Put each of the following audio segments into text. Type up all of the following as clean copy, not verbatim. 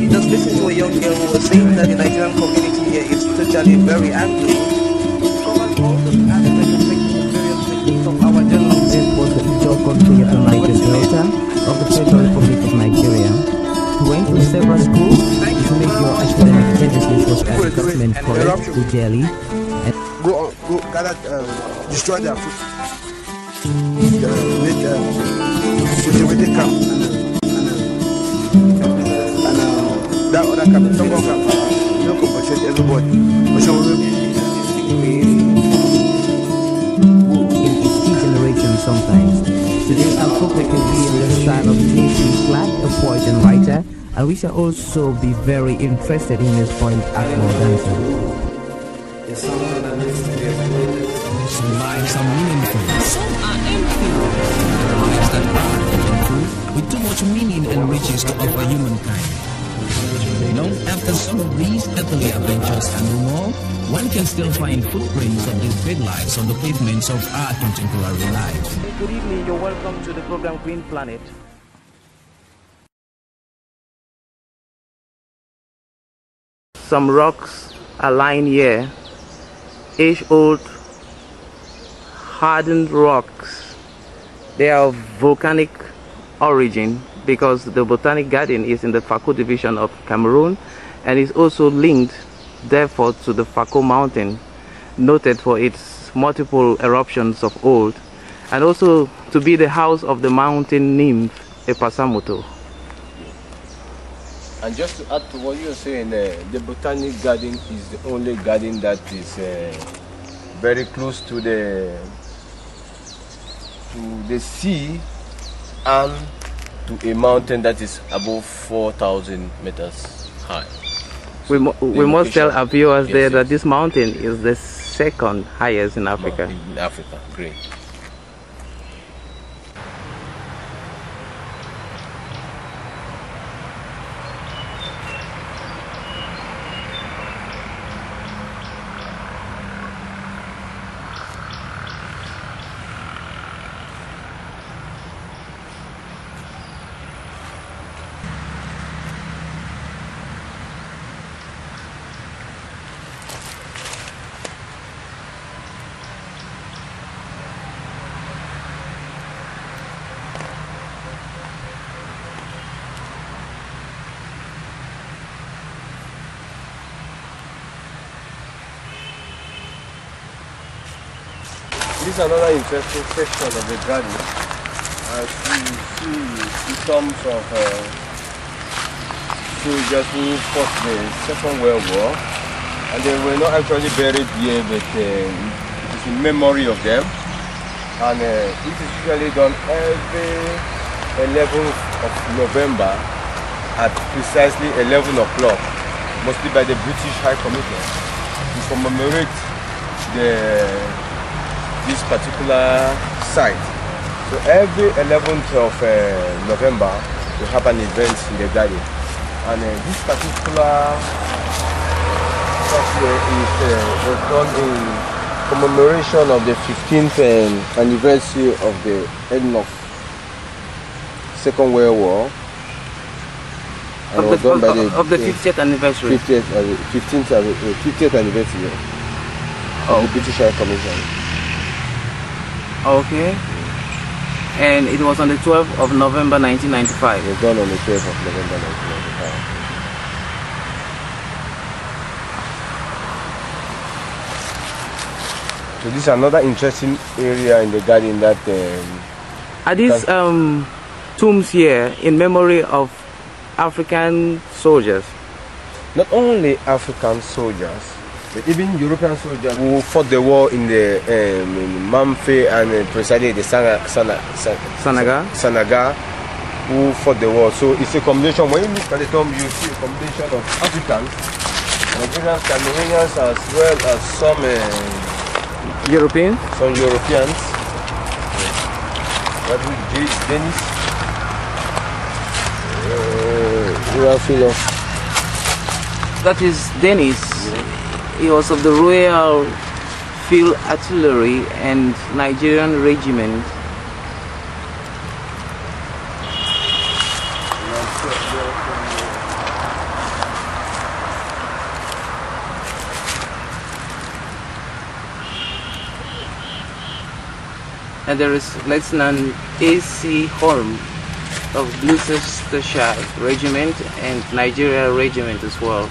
just listened to a young girl who was saying that the Nigerian community here is totally very angry. Covers all the aspects of various sections of our general. This was the Ijo country of the Niger Delta of the Federal Republic of Nigeria. He went to several schools. His major academic genesis was at the government college to Delhi. Go gather, destroy their food. Make cultivated camp and that other camp, Tongo camp. You don't compensate everybody. In its key generation sometimes. Today our program can be in the style of T.P. Clark, a poet and writer, and we shall also be very interested in his point Akmo dancer. Some lives are meaningful, some are empty. Lives that are meaningful, with too much meaning and riches to offer humankind. Long after some of these earthly adventures and no more, one can still find footprints of these great lives on the pavements of our contemporary life. Good evening, you're welcome to the program Green Planet. Some rocks are lying here, age-old hardened rocks. They are of volcanic origin because the Botanic Garden is in the Fako division of Cameroon and is also linked therefore to the Fako mountain, noted for its multiple eruptions of old, and also to be the house of the mountain nymph Epasamoto. And just to add to what you're saying, the Botanic Garden is the only garden that is very close to the sea and to a mountain that is above 4,000 meters high. We must tell our viewers there that this mountain is the second highest in Africa. In Africa, great. This is another interesting section of the garden. As you see tombs of soldiers who fought the Second World War, and they were not actually buried here, but it is in memory of them. And it is usually done every 11th of November at precisely 11 o'clock, mostly by the British High Commission, to commemorate this particular site. So every 11th of November we have an event in the garden, and this particular Saturday was done in commemoration of the 15th anniversary of the end of Second World War. And of the 50th anniversary. 50th anniversary of the British High Commission. Okay. And it was on the 12th of November 1995. It was done on the 12th of November 1995. So this is another interesting area in the garden that... Are these tombs here in memory of African soldiers? Not only African soldiers, but even European soldiers who fought the war in the Mamfe and precisely the Sanaga, who fought the war. So it's a combination. When you look at the tomb, you see a combination of Africans, Nigerians, Cameroonians, as well as some Europeans. Some Europeans. What we Dennis. That is Dennis. He was of the Royal Field Artillery and Nigerian Regiment. And there is Lieutenant A.C. Holm of Gloucestershire Regiment and Nigeria Regiment as well.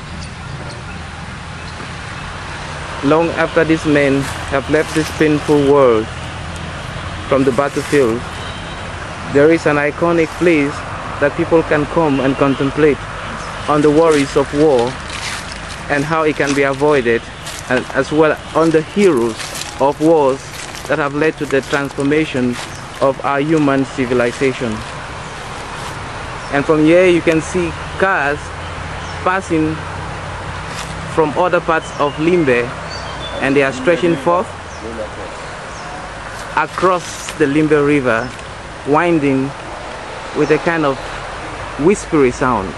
Long after these men have left this painful world from the battlefield, there is an iconic place that people can come and contemplate on the worries of war and how it can be avoided, and as well on the heroes of wars that have led to the transformation of our human civilization. And from here you can see cars passing from other parts of Limbe, and they are stretching forth across the Limbe River, winding with a kind of whispery sound.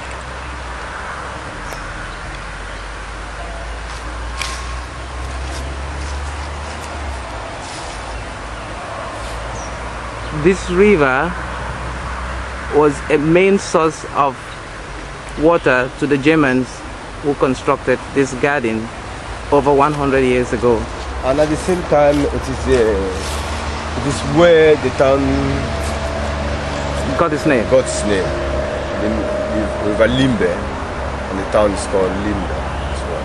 This river was a main source of water to the Germans who constructed this garden over 100 years ago. And at the same time, it is where the town got its name. The River Limbe, and the town is called Limbe as well.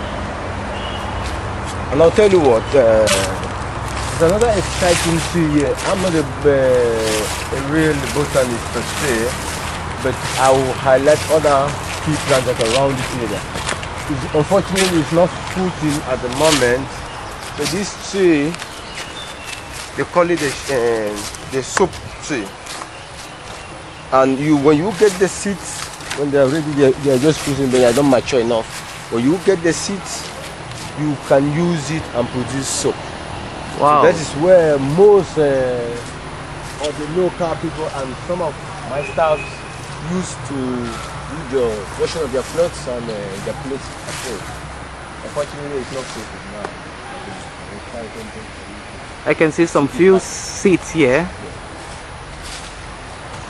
And I'll tell you what, there's another exciting thing here. I'm not a real botanist per se, but I will highlight other key plants that are around this area. Unfortunately, it's not fruiting at the moment, but this tree, they call it the soap tree. And when you get the seeds, when they are ready, they are just fruiting, but they are not mature enough. When you get the seeds, you can use it and produce soap. Wow. So that is where most of the local people and some of my staff used to do the washing of their clothes and their plates at home. Unfortunately, it's not safe now. I can see some few seeds here.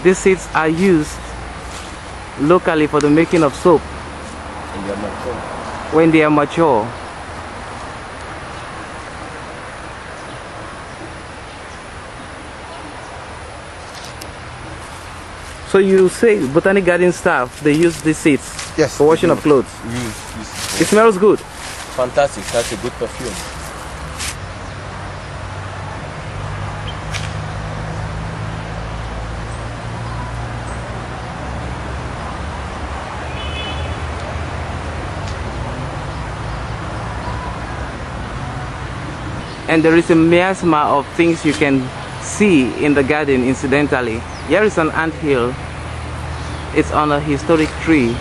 These seeds are used locally for the making of soap when they are mature. So you say Botanic Garden staff, they use these seeds, yes, for washing of clothes? Yes. It smells good. Fantastic, that's a good perfume. And there is a miasma of things you can see in the garden incidentally. Here is an anthill. It's on a historic tree,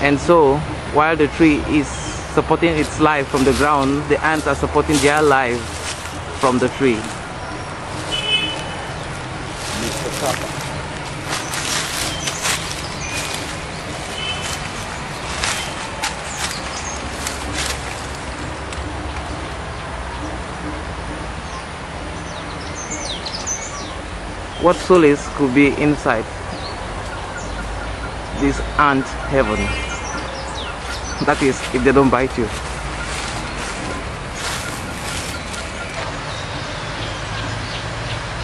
and so while the tree is supporting its life from the ground, the ants are supporting their life from the tree. What solace could be inside this ant heaven? That is, if they don't bite you.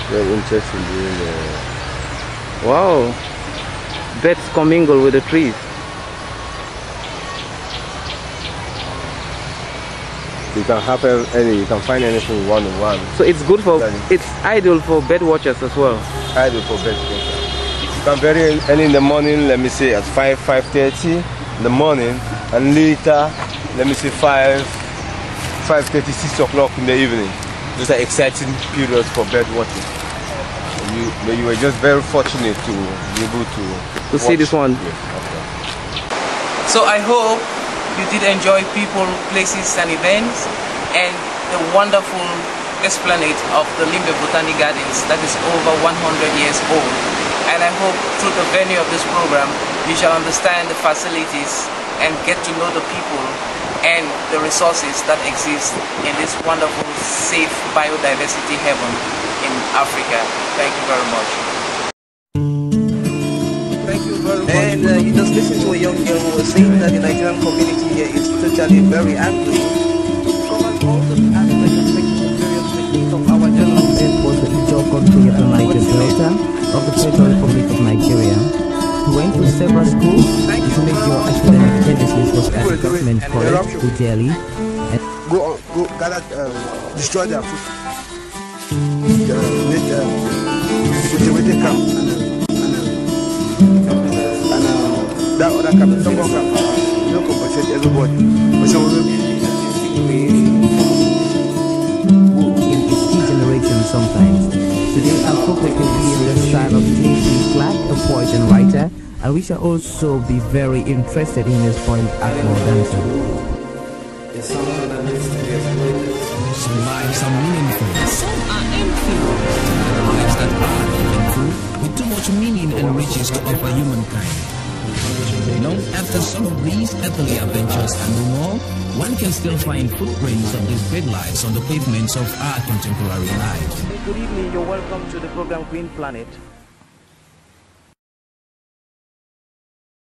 Very interesting. Wow, birds commingle with the trees. You can have you can find anything one on one. So it's good for, it's ideal for bird watchers as well. Ideal for bird watchers. You can very early in the morning, let me say at 5:30 in the morning, and later, let me say 5:30, 6 o'clock in the evening. Those are exciting periods for bird watching. You were just very fortunate to be able to see this one. Yes, okay. So I hope you did enjoy people, places and events, and the wonderful esplanade of the Limbe Botanic Gardens that is over 100 years old. And I hope through the venue of this program you shall understand the facilities and get to know the people and the resources that exist in this wonderful, safe biodiversity heaven in Africa. Thank you very much. And you just listened to a young girl who was saying that the Nigerian community here is totally very angry. Covered all the aspects of various techniques of our journalism. Was the job of the Niger Delta of the Federal Republic of Nigeria, who went to several schools to make your academic genesis was at the government college to Delhi. And go gather, destroy their food. Cultivated camp and that other camp, some more camp, you don't compensate everybody. But some will be in its key generation sometimes. Today our focus will be in the style of J.P. Clark, a poet and writer, and we shall also be very interested in his point Akmo dancer. Some lives are meaningful, some are empty. There are lives that are meaningful, with too much meaning and riches to offer humankind. Long after some of these earthly adventures are no more, one can still find footprints of these great lives on the pavements of our contemporary lives. Good evening, you're welcome to the program Green Planet.